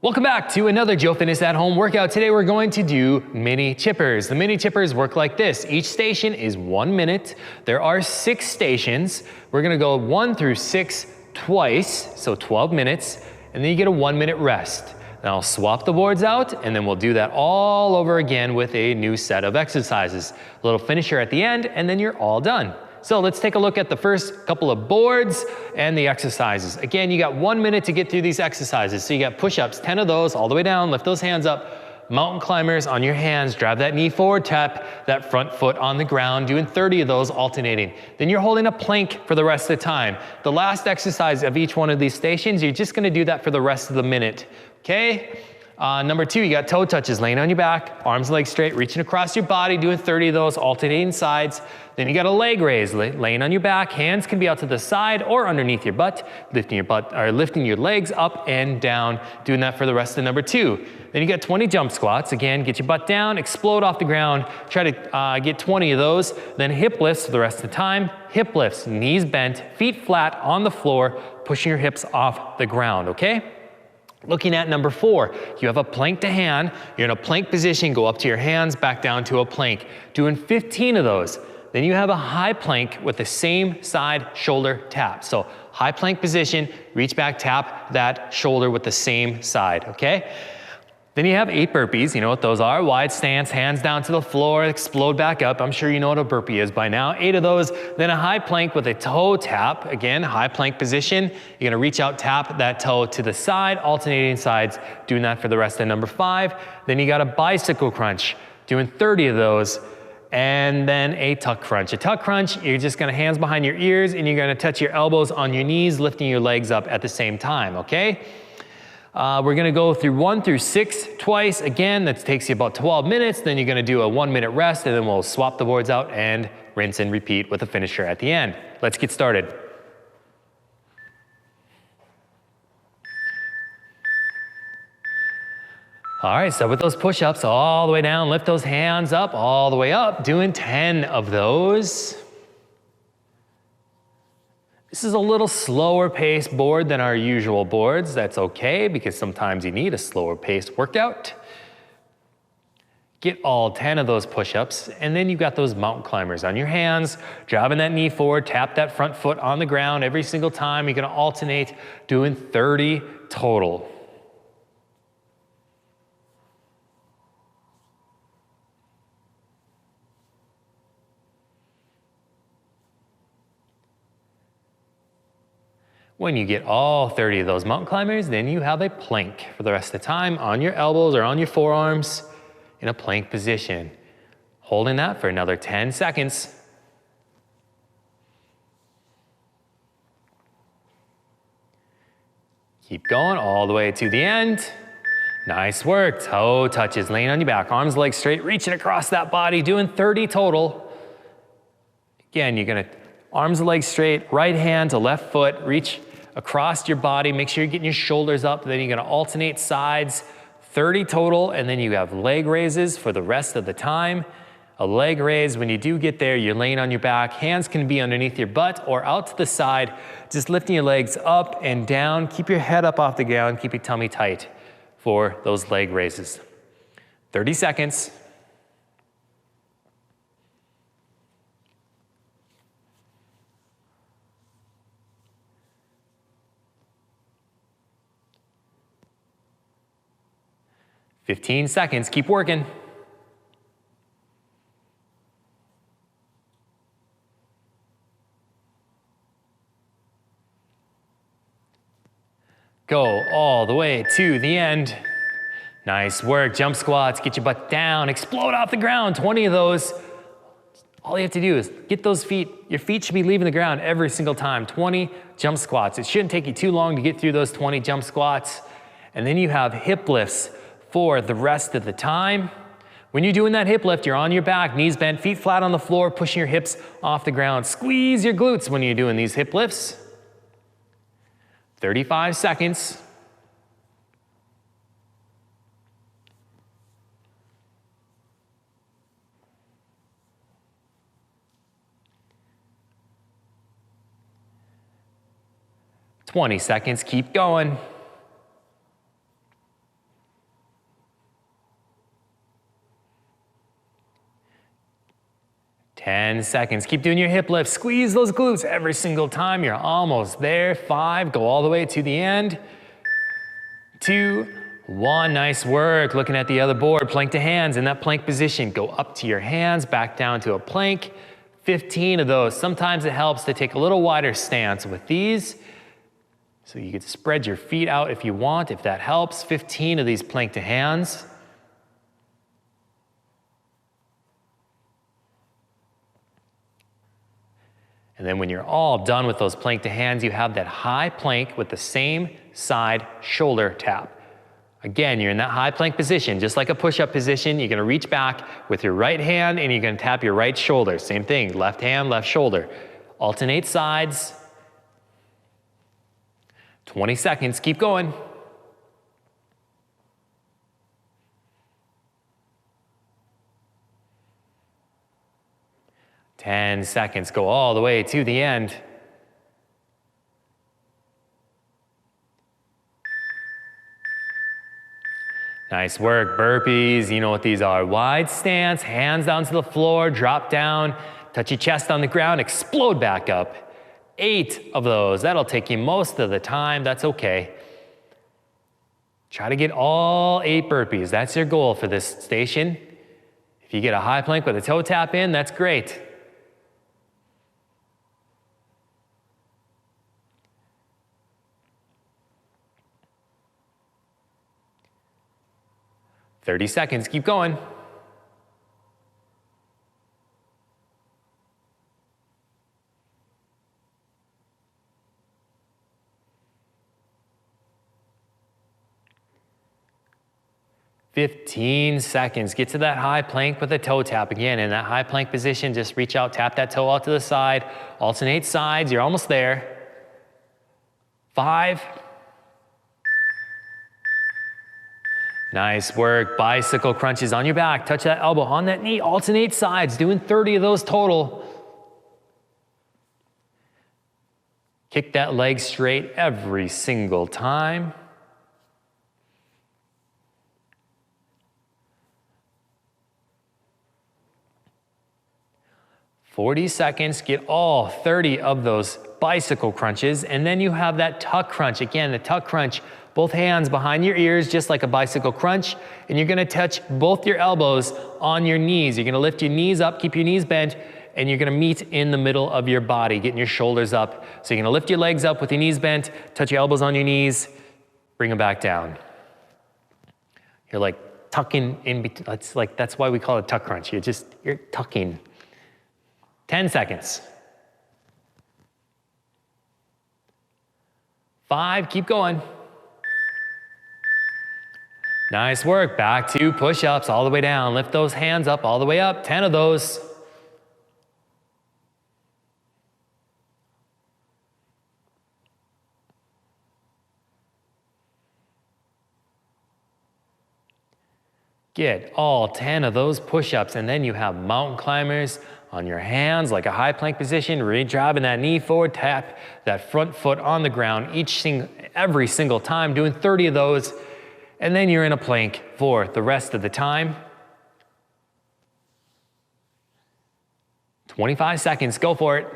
Welcome back to another Joe Fitness at Home workout. Today we're going to do mini chippers. The mini chippers work like this. Each station is 1 minute. There are 6 stations. We're gonna go 1 through 6 twice, so 12 minutes, and then you get a 1 minute rest. Then I'll swap the boards out, and then we'll do that all over again with a new set of exercises. A little finisher at the end, and then you're all done. So let's take a look at the first couple of boards and the exercises. Again, you got 1 minute to get through these exercises. So you got push-ups, 10 of those all the way down, lift those hands up. Mountain climbers on your hands, drive that knee forward, tap that front foot on the ground, doing 30 of those alternating. Then you're holding a plank for the rest of the time. The last exercise of each one of these stations, you're just gonna do that for the rest of the minute, okay? Number 2, you got toe touches, laying on your back, arms and legs straight, reaching across your body, doing 30 of those, alternating sides. Then you got a leg raise, laying on your back, hands can be out to the side or underneath your butt, lifting your legs up and down, doing that for the rest of number 2. Then you got 20 jump squats. Again, get your butt down, explode off the ground, try to get 20 of those. Then hip lifts for the rest of the time. Hip lifts, knees bent, feet flat on the floor, pushing your hips off the ground, okay? Looking at number 4, you have a plank to hand. You're in a plank position, go up to your hands, back down to a plank. Doing 15 of those. Then you have a high plank with the same side shoulder tap. So high plank position, reach back, tap that shoulder with the same side, okay? Then you have 8 burpees, you know what those are. Wide stance, hands down to the floor, explode back up. I'm sure you know what a burpee is by now. 8 of those, then a high plank with a toe tap. Again, high plank position. You're gonna reach out, tap that toe to the side, alternating sides, doing that for the rest of number 5. Then you got a bicycle crunch, doing 30 of those. And then a tuck crunch. A tuck crunch, you're just gonna hands behind your ears and you're gonna touch your elbows on your knees, lifting your legs up at the same time, okay? We're gonna go through 1 through 6 twice. Again, that takes you about 12 minutes. Then you're gonna do a 1 minute rest and then we'll swap the boards out and rinse and repeat with a finisher at the end. Let's get started. All right, so with those push-ups all the way down, lift those hands up, all the way up, doing 10 of those. This is a little slower paced board than our usual boards. That's okay, because sometimes you need a slower paced workout. Get all 10 of those push-ups, and then you've got those mountain climbers on your hands, driving that knee forward, tap that front foot on the ground every single time. You're gonna alternate, doing 30 total. When you get all 30 of those mountain climbers, then you have a plank for the rest of the time on your elbows or on your forearms in a plank position. Holding that for another 10 seconds. Keep going all the way to the end. Nice work. Toe touches, laying on your back, arms, legs straight, reaching across that body, doing 30 total. Again, you're gonna arms and legs straight, right hand to left foot, reach across your body, make sure you're getting your shoulders up, then you're gonna alternate sides, 30 total, and then you have leg raises for the rest of the time. A leg raise, when you do get there, you're laying on your back, hands can be underneath your butt or out to the side, just lifting your legs up and down, keep your head up off the ground, keep your tummy tight for those leg raises. 30 seconds. "15 seconds, keep working. Go all the way to the end. Nice work, jump squats, get your butt down, explode off the ground, 20 of those. All you have to do is get those feet, your feet should be leaving the ground every single time, 20 jump squats. It shouldn't take you too long to get through those 20 jump squats. And then you have hip lifts for the rest of the time. When you're doing that hip lift, you're on your back, knees bent, feet flat on the floor, pushing your hips off the ground. Squeeze your glutes when you're doing these hip lifts. 35 seconds. "20 seconds, keep going. 10 seconds. Keep doing your hip lift. Squeeze those glutes every single time. You're almost there. 5, go all the way to the end. 2, 1, nice work. Looking at the other board, plank to hands in that plank position. Go up to your hands, back down to a plank. 15 of those. Sometimes it helps to take a little wider stance with these. So you could spread your feet out if you want, if that helps. 15 of these plank to hands. And then when you're all done with those plank to hands, you have that high plank with the same side shoulder tap. Again, you're in that high plank position, just like a push-up position. You're gonna reach back with your right hand and you're gonna tap your right shoulder. Same thing, left hand, left shoulder. Alternate sides. 20 seconds, keep going. Ten seconds, go all the way to the end. Nice work, burpees, you know what these are. Wide stance, hands down to the floor, drop down, touch your chest on the ground, explode back up. 8 of those, that'll take you most of the time, that's okay. Try to get all 8 burpees, that's your goal for this station. If you get a high plank with a toe tap in, that's great. "30 seconds, keep going. "15 seconds. Get to that high plank with a toe tap. Again, in that high plank position, just reach out, tap that toe out to the side. Alternate sides, you're almost there. 5. Nice work. Bicycle crunches on your back. Touch that elbow on that knee. Alternate sides, doing 30 of those total. Kick that leg straight every single time. "40 seconds, get all 30 of those bicycle crunches, and then you have that tuck crunch. Again, the tuck crunch, both hands behind your ears, just like a bicycle crunch, and you're gonna touch both your elbows on your knees. You're gonna lift your knees up, keep your knees bent, and you're gonna meet in the middle of your body, getting your shoulders up. So you're gonna lift your legs up with your knees bent, touch your elbows on your knees, bring them back down. You're like tucking in between, that's why we call it tuck crunch. You're tucking. 10 seconds. 5, keep going. Nice work, back to push-ups all the way down. Lift those hands up all the way up, 10 of those. Get all 10 of those push-ups, and then you have mountain climbers on your hands, like a high plank position, really driving that knee forward, tap that front foot on the ground every single time, doing 30 of those, and then you're in a plank for the rest of the time. 25 seconds, go for it.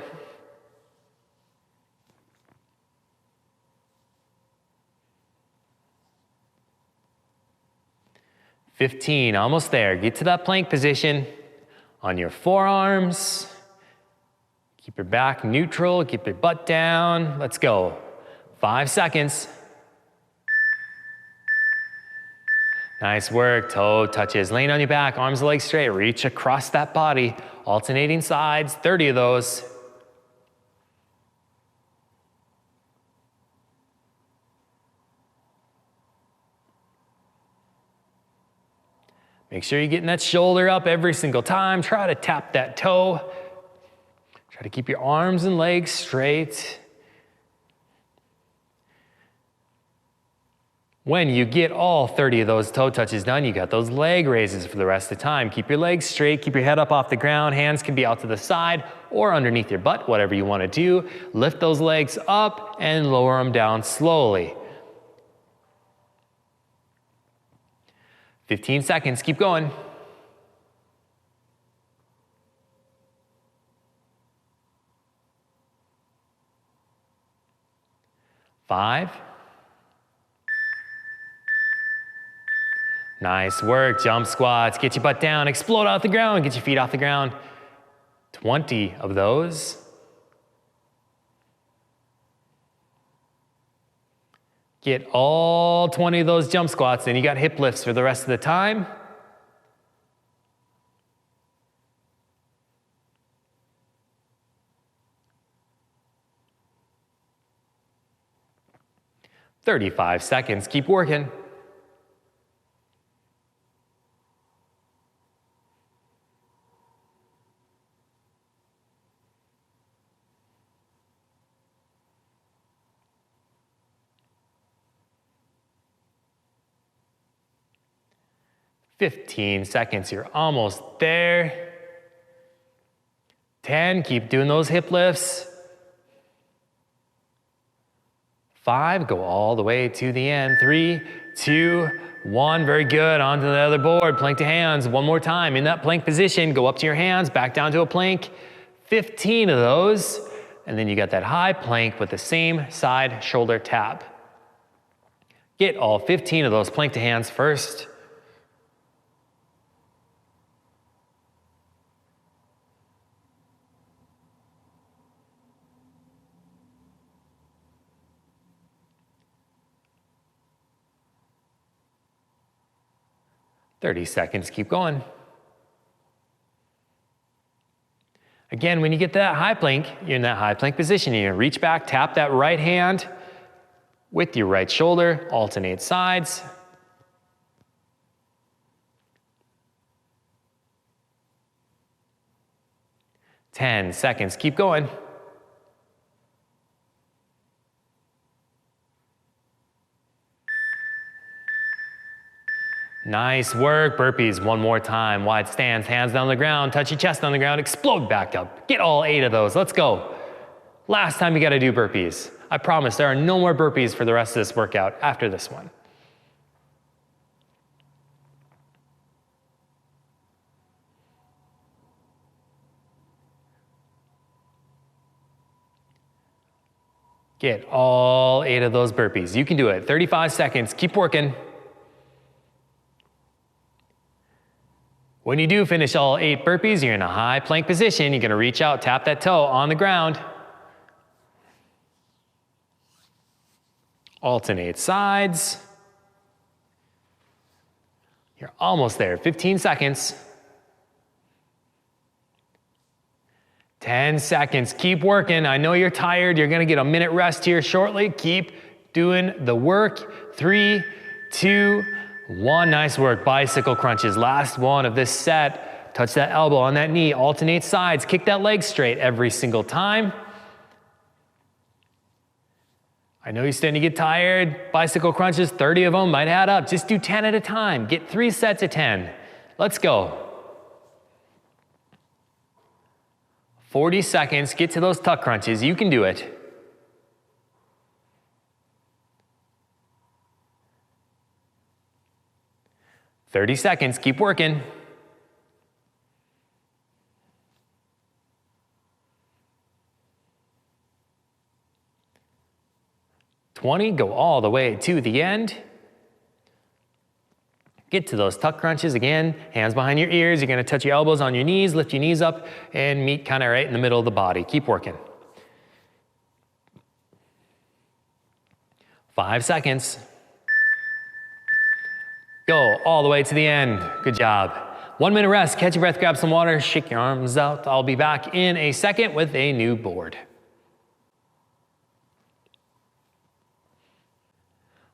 "15, almost there. Get to that plank position on your forearms. Keep your back neutral, keep your butt down. Let's go. 5 seconds. Nice work, toe touches. Laying on your back, arms and legs straight. Reach across that body, alternating sides, 30 of those. Make sure you're getting that shoulder up every single time. Try to tap that toe. Try to keep your arms and legs straight. When you get all 30 of those toe touches done, you got those leg raises for the rest of the time. Keep your legs straight, keep your head up off the ground. Hands can be out to the side or underneath your butt, whatever you want to do. Lift those legs up and lower them down slowly. 15 seconds, keep going. 5. Nice work, jump squats. Get your butt down, explode off the ground, get your feet off the ground. 20 of those. Get all 20 of those jump squats, then you got hip lifts for the rest of the time. "35 seconds, keep working. "15 seconds, you're almost there. 10, keep doing those hip lifts. 5, go all the way to the end. 3, 2, 1, very good. Onto the other board, plank to hands. One more time, in that plank position, go up to your hands, back down to a plank. 15 of those, and then you got that high plank with the same side shoulder tap. Get all 15 of those plank to hands first. "30 seconds, keep going. Again, when you get to that high plank, you're in that high plank position. You're gonna reach back, tap that right hand with your right shoulder, alternate sides. "10 seconds, keep going. Nice work, burpees, one more time. Wide stance, hands down the ground, touch your chest on the ground, explode back up. Get all 8 of those, let's go. Last time you gotta do burpees. I promise there are no more burpees for the rest of this workout after this one. Get all 8 of those burpees. You can do it, 35 seconds, keep working. When you do finish all 8 burpees, you're in a high plank position. You're gonna reach out, tap that toe on the ground. Alternate sides. You're almost there, 15 seconds. 10 seconds, keep working. I know you're tired. You're gonna get a minute rest here shortly. Keep doing the work. 3, 2, 1, nice work, bicycle crunches. Last one of this set. Touch that elbow on that knee, alternate sides, kick that leg straight every single time. I know you're starting to get tired. Bicycle crunches, 30 of them might add up. Just do 10 at a time. Get 3 sets of 10. Let's go. 40 seconds, get to those tuck crunches. You can do it. "30 seconds, keep working. "20, go all the way to the end. Get to those tuck crunches again, hands behind your ears. You're gonna touch your elbows on your knees, lift your knees up, and meet kind of right in the middle of the body. Keep working. 5 seconds. Go all the way to the end. Good job. 1 minute rest, catch your breath, grab some water, shake your arms out. I'll be back in a second with a new board.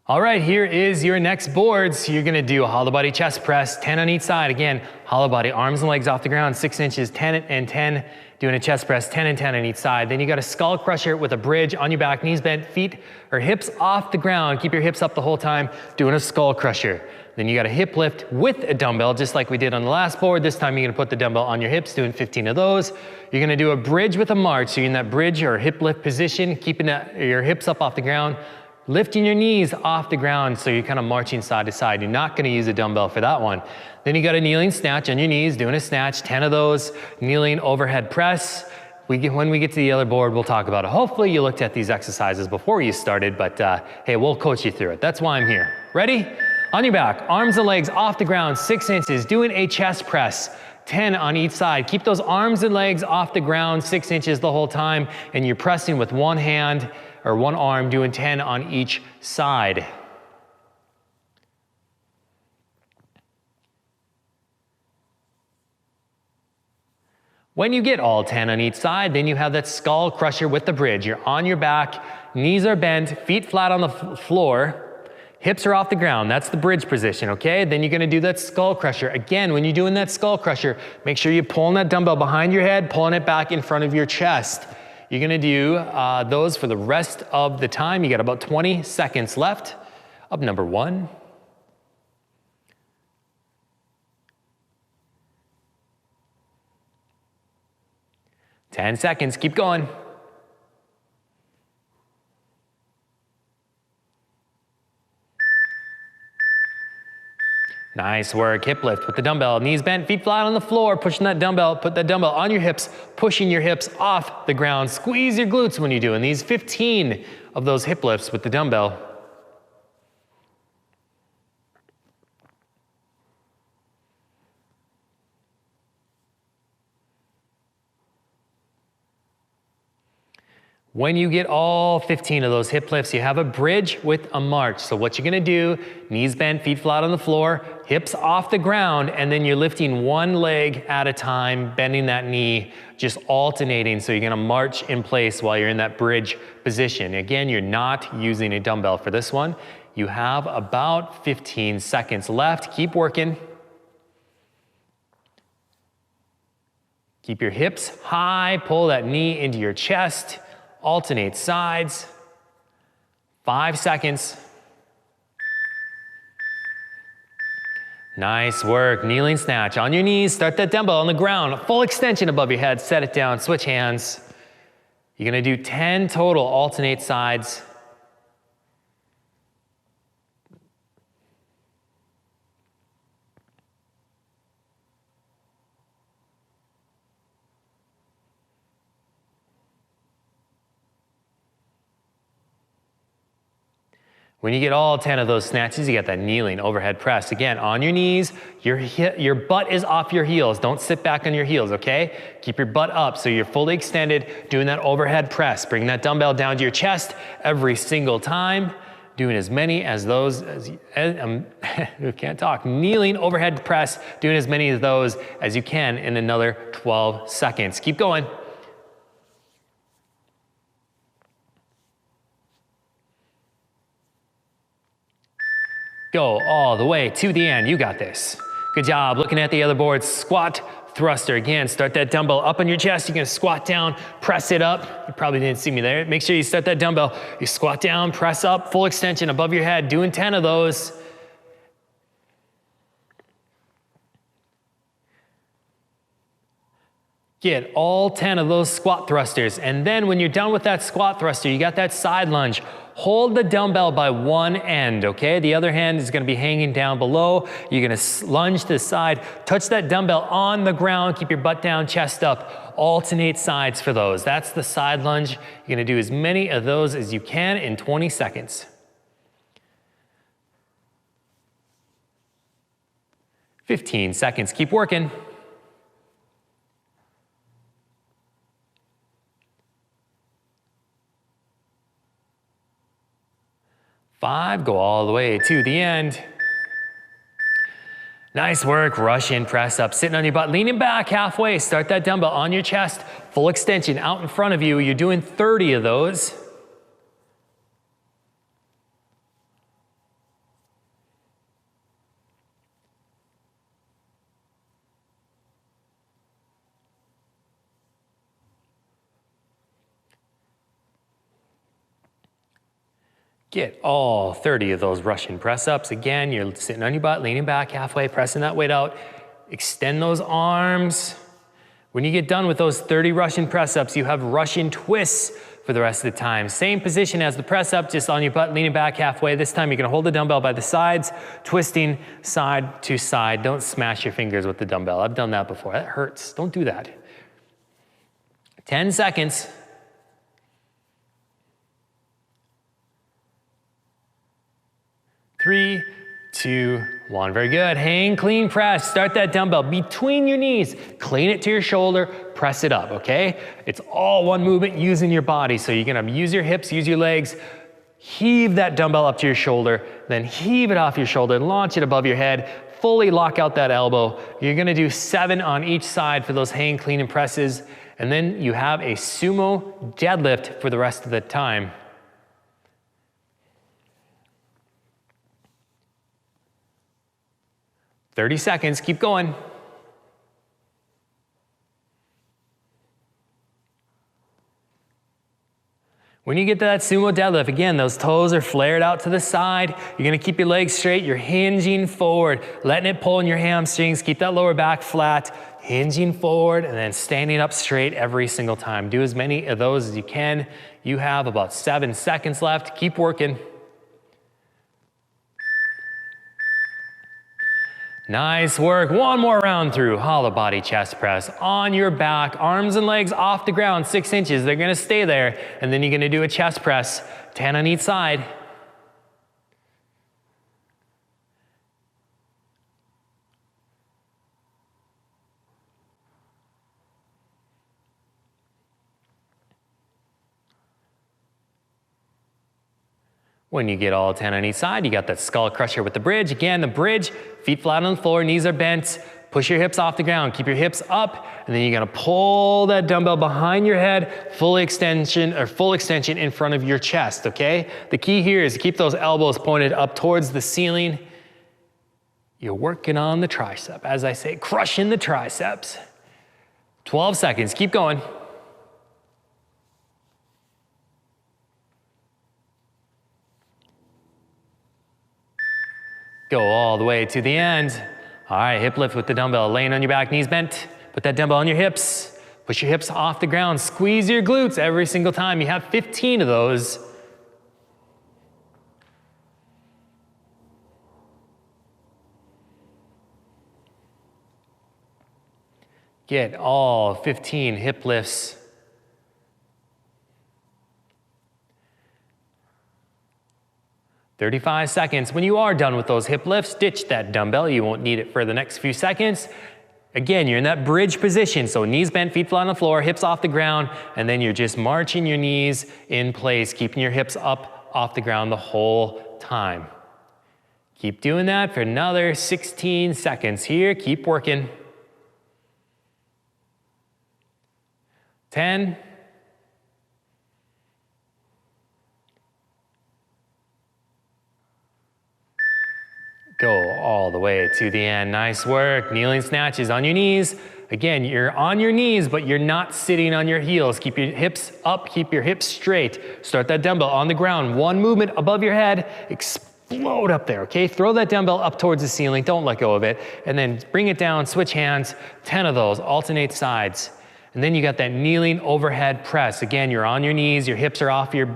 All right, here is your next board. So you're gonna do a hollow body chest press, 10 on each side. Again, hollow body, arms and legs off the ground, 6 inches, 10 and 10. Doing a chest press, 10 and 10 on each side. Then you got a skull crusher with a bridge on your back, knees bent, feet or hips off the ground. Keep your hips up the whole time, doing a skull crusher. Then you got a hip lift with a dumbbell, just like we did on the last board. This time you're gonna put the dumbbell on your hips, doing 15 of those. You're gonna do a bridge with a march. So you're in that bridge or hip lift position, keeping your hips up off the ground, lifting your knees off the ground, so you're kind of marching side to side. You're not gonna use a dumbbell for that one. Then you got a kneeling snatch on your knees, doing a snatch, 10 of those, kneeling overhead press, when we get to the other board, we'll talk about it. Hopefully you looked at these exercises before you started, but hey, we'll coach you through it. That's why I'm here. Ready? On your back, arms and legs off the ground, 6 inches, doing a chest press, 10 on each side. Keep those arms and legs off the ground, 6 inches the whole time, and you're pressing with one hand or one arm, doing 10 on each side. When you get all 10 on each side, then you have that skull crusher with the bridge. You're on your back, knees are bent, feet flat on the floor, hips are off the ground. That's the bridge position, okay? Then you're gonna do that skull crusher. Again, when you're doing that skull crusher, make sure you're pulling that dumbbell behind your head, pulling it back in front of your chest. You're gonna do those for the rest of the time. You got about 20 seconds left of number 1. Ten seconds, keep going. Nice work, hip lift with the dumbbell, knees bent, feet flat on the floor, pushing that dumbbell, put that dumbbell on your hips, pushing your hips off the ground. Squeeze your glutes when you're doing these. 15 of those hip lifts with the dumbbell. When you get all 15 of those hip lifts, you have a bridge with a march. So what you're gonna do, knees bent, feet flat on the floor, hips off the ground, and then you're lifting one leg at a time, bending that knee, just alternating. So you're gonna march in place while you're in that bridge position. Again, you're not using a dumbbell for this one. You have about 15 seconds left. Keep working. Keep your hips high, pull that knee into your chest. Alternate sides. 5 seconds. Nice work, kneeling snatch. On your knees, start that dumbbell on the ground. Full extension above your head, set it down, switch hands. You're gonna do 10 total, alternate sides. When you get all 10 of those snatches, you got that kneeling overhead press. Again, on your knees, your butt is off your heels. Don't sit back on your heels, okay? Keep your butt up so you're fully extended, doing that overhead press. Bring that dumbbell down to your chest every single time. Doing as many as those, who can't talk, kneeling overhead press, doing as many of those as you can in another 12 seconds. Keep going. Go all the way to the end. You got this. Good job. Looking at the other board, squat thruster. Again, start that dumbbell up on your chest. You're gonna squat down, press it up. You probably didn't see me there. Make sure you start that dumbbell. You squat down, press up, full extension above your head, doing 10 of those. Get all 10 of those squat thrusters. And then when you're done with that squat thruster, you got that side lunge. Hold the dumbbell by one end, okay? The other hand is gonna be hanging down below. You're gonna lunge to the side, touch that dumbbell on the ground, keep your butt down, chest up. Alternate sides for those. That's the side lunge. You're gonna do as many of those as you can in 20 seconds. 15 seconds, keep working. 5, go all the way to the end. Nice work, Russian press up, sitting on your butt, leaning back halfway, start that dumbbell on your chest, full extension out in front of you. You're doing 30 of those. Get all 30 of those Russian press-ups. Again, you're sitting on your butt, leaning back halfway, pressing that weight out. Extend those arms. When you get done with those 30 Russian press-ups, you have Russian twists for the rest of the time. Same position as the press-up, just on your butt, leaning back halfway. This time you're gonna hold the dumbbell by the sides, twisting side to side. Don't smash your fingers with the dumbbell. I've done that before, that hurts. Don't do that. 10 seconds. 3, 2, 1. Very good. Hang clean press. Start that dumbbell between your knees. Clean it to your shoulder. Press it up, okay? It's all one movement using your body. So you're gonna use your hips, use your legs. Heave that dumbbell up to your shoulder. Then heave it off your shoulder. Launch it above your head. Fully lock out that elbow. You're gonna do 7 on each side for those hang clean and presses. And then you have a sumo deadlift for the rest of the time. "30 seconds, keep going. When you get to that sumo deadlift, again, those toes are flared out to the side. You're gonna keep your legs straight. You're hinging forward, letting it pull in your hamstrings. Keep that lower back flat, hinging forward, and then standing up straight every single time. Do as many of those as you can. You have about 7 seconds left. Keep working. Nice work. One more round through hollow body chest press on your back, arms and legs off the ground, 6 inches. They're gonna stay there. And then you're gonna do a chest press, 10 on each side. When you get all 10 on each side, you got that skull crusher with the bridge. Again, the bridge, feet flat on the floor, knees are bent. Push your hips off the ground, keep your hips up, and then you're gonna pull that dumbbell behind your head, full extension in front of your chest, okay? The key here is to keep those elbows pointed up towards the ceiling. You're working on the tricep. As I say, crushing the triceps. 12 seconds, keep going. Go all the way to the end. All right, hip lift with the dumbbell, laying on your back, knees bent. Put that dumbbell on your hips. Push your hips off the ground. Squeeze your glutes every single time. You have 15 of those. Get all 15 hip lifts. "35 seconds. When you are done with those hip lifts, ditch that dumbbell. You won't need it for the next few seconds. Again, you're in that bridge position, so knees bent, feet flat on the floor, hips off the ground, and then you're just marching your knees in place, keeping your hips up off the ground the whole time. Keep doing that for another 16 seconds here. Keep working. 10. Go all the way to the end. Nice work. Kneeling snatches on your knees. Again, you're on your knees, but you're not sitting on your heels. Keep your hips up, keep your hips straight. Start that dumbbell on the ground. One movement above your head, explode up there, okay? Throw that dumbbell up towards the ceiling, don't let go of it. And then bring it down, switch hands, 10 of those, alternate sides. And then you got that kneeling overhead press. Again, you're on your knees, your hips are off your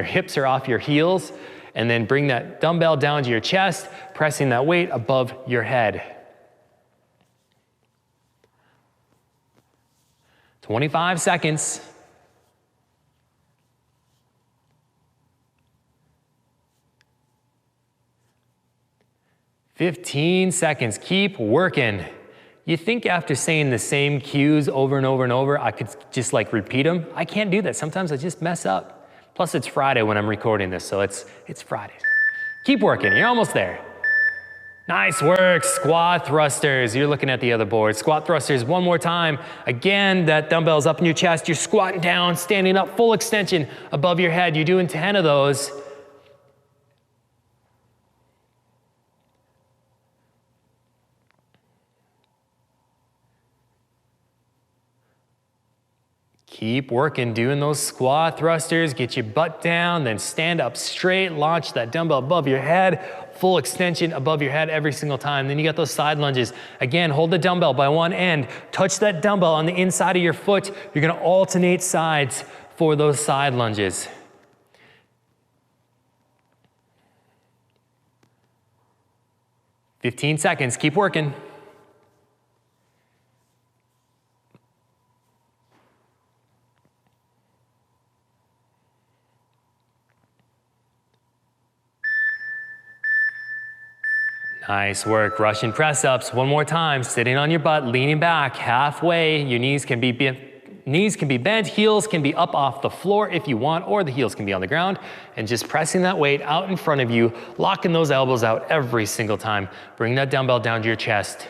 hips are off your heels. And then bring that dumbbell down to your chest, pressing that weight above your head. 25 seconds. "15 seconds. Keep working. You think after saying the same cues over and over and over, I could just like repeat them? I can't do that. Sometimes I just mess up. Plus it's Friday when I'm recording this, so it's Friday. Keep working, you're almost there. Nice work, squat thrusters. You're looking at the other board. Squat thrusters, one more time. Again, that dumbbell's up in your chest. You're squatting down, standing up, full extension above your head. You're doing 10 of those. Keep working, doing those squat thrusters. Get your butt down, then stand up straight. Launch that dumbbell above your head. Full extension above your head every single time. Then you got those side lunges. Again, hold the dumbbell by one end. Touch that dumbbell on the inside of your foot. You're gonna alternate sides for those side lunges. "15 seconds, keep working. Nice work. Russian press ups. One more time. Sitting on your butt, leaning back halfway. Your knees can be bent, heels can be up off the floor if you want, or the heels can be on the ground. And just pressing that weight out in front of you, locking those elbows out every single time. Bring that dumbbell down to your chest.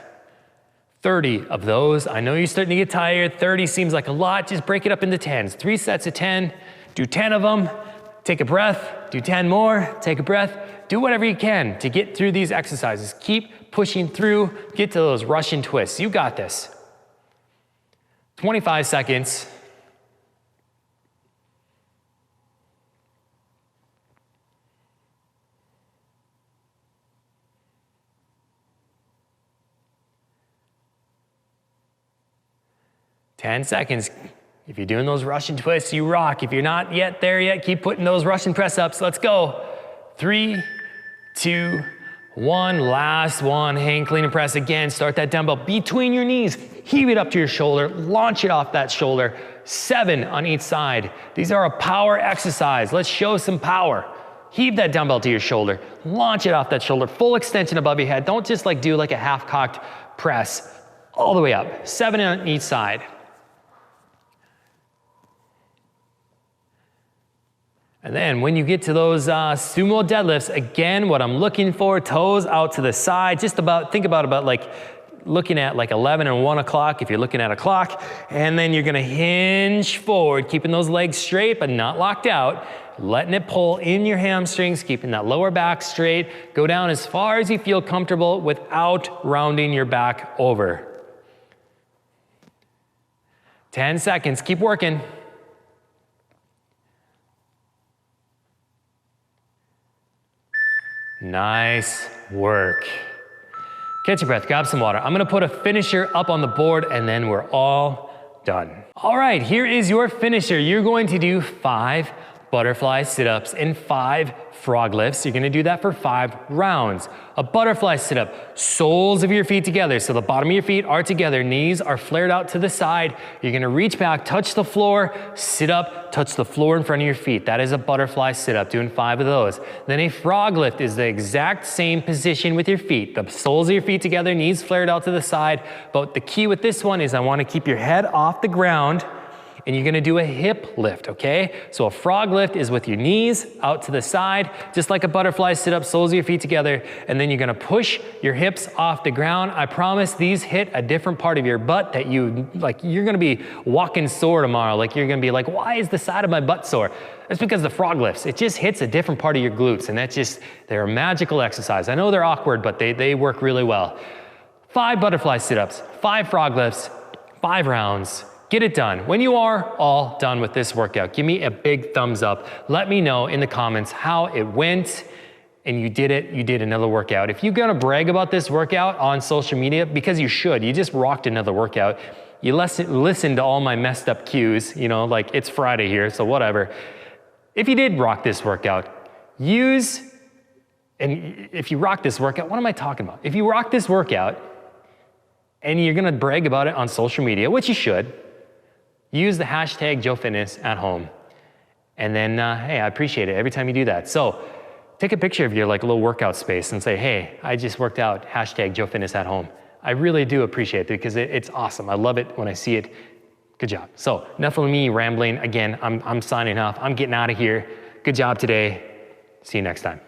30 of those. I know you're starting to get tired. 30 seems like a lot. Just break it up into 10s. 3 sets of 10. Do 10 of them. Take a breath. Do 10 more. Take a breath. Do whatever you can to get through these exercises. Keep pushing through. Get to those Russian twists. You got this. 25 seconds. Ten seconds. If you're doing those Russian twists, you rock. If you're not yet there yet, keep putting those Russian press ups. Let's go. 3, 2, 1. Last one. Hang clean and press again. Start that dumbbell between your knees. Heave it up to your shoulder. Launch it off that shoulder. 7 on each side. These are a power exercise. Let's show some power. Heave that dumbbell to your shoulder. Launch it off that shoulder. Full extension above your head. Don't just do like a half-cocked press. All the way up. 7 on each side. And then when you get to those sumo deadlifts, again, what I'm looking for, toes out to the side, think about like looking at like 11 and 1 o'clock if you're looking at a clock, and then you're gonna hinge forward, keeping those legs straight but not locked out, letting it pull in your hamstrings, keeping that lower back straight, go down as far as you feel comfortable without rounding your back over. 10 seconds, keep working. Nice work. Catch your breath, grab some water. I'm gonna put a finisher up on the board and then we're all done. All right, here is your finisher. You're going to do 5 butterfly sit-ups and 5 frog lifts. You're gonna do that for 5 rounds. A butterfly sit-up, soles of your feet together. So the bottom of your feet are together, knees are flared out to the side. You're gonna reach back, touch the floor, sit up, touch the floor in front of your feet. That is a butterfly sit-up, doing 5 of those. Then a frog lift is the exact same position with your feet. The soles of your feet together, knees flared out to the side. But the key with this one is I wanna keep your head off the ground, and you're gonna do a hip lift, okay? So a frog lift is with your knees out to the side, just like a butterfly sit-up, soles of your feet together, and then you're gonna push your hips off the ground. I promise these hit a different part of your butt that you're gonna be walking sore tomorrow. Like you're gonna be like, why is the side of my butt sore? That's because the frog lifts, it just hits a different part of your glutes, and they're a magical exercise. I know they're awkward, but they work really well. 5 butterfly sit-ups, 5 frog lifts, 5 rounds. Get it done. When you are all done with this workout, give me a big thumbs up. Let me know in the comments how it went and you did another workout. If you're gonna brag about this workout on social media, because you should, you just rocked another workout. You listen to all my messed up cues, like it's Friday here, so whatever. If you did rock this workout, if you rock this workout, what am I talking about? If you rock this workout and you're gonna brag about it on social media, which you should, use the hashtag joefitness at home. And then, hey, I appreciate it every time you do that. So take a picture of your little workout space and say, hey, I just worked out, hashtag joefitness at home. I really do appreciate it because it's awesome. I love it when I see it. Good job. So enough of me rambling. Again, I'm signing off. I'm getting out of here. Good job today. See you next time.